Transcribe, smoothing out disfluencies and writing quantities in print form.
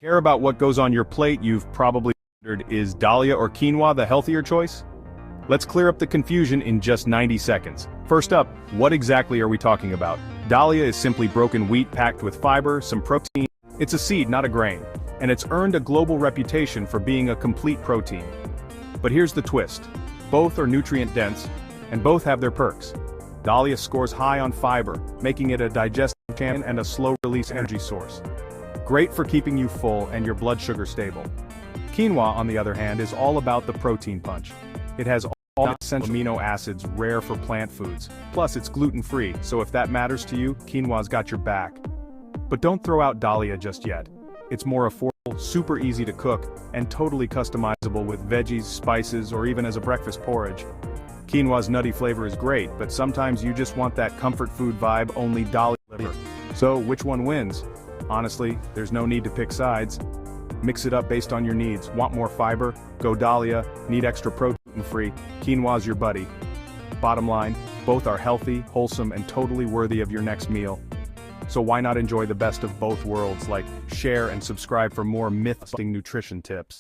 Care about what goes on your plate? You've probably wondered, is Dalia or quinoa the healthier choice? Let's clear up the confusion in just 90 seconds. First up, what exactly are we talking about? Dalia is simply broken wheat packed with fiber, some protein. It's a seed, not a grain, and it's earned a global reputation for being a complete protein. But here's the twist. Both are nutrient-dense, and both have their perks. Dalia scores high on fiber, making it a digestive champion and a slow-release energy source. Great for keeping you full and your blood sugar stable. Quinoa, on the other hand, is all about the protein punch. It has all the essential amino acids rare for plant foods. Plus, it's gluten-free, so if that matters to you, quinoa's got your back. But don't throw out Dalia just yet. It's more affordable, super easy to cook, and totally customizable with veggies, spices, or even as a breakfast porridge. Quinoa's nutty flavor is great, but sometimes you just want that comfort food vibe only Dalia delivers. So, which one wins? Honestly, there's no need to pick sides. Mix it up based on your needs. Want more fiber? Go Dalia. Need extra protein-free? Quinoa's your buddy. Bottom line, both are healthy, wholesome, and totally worthy of your next meal. So why not enjoy the best of both worlds? Like, share and subscribe for more myth-busting nutrition tips.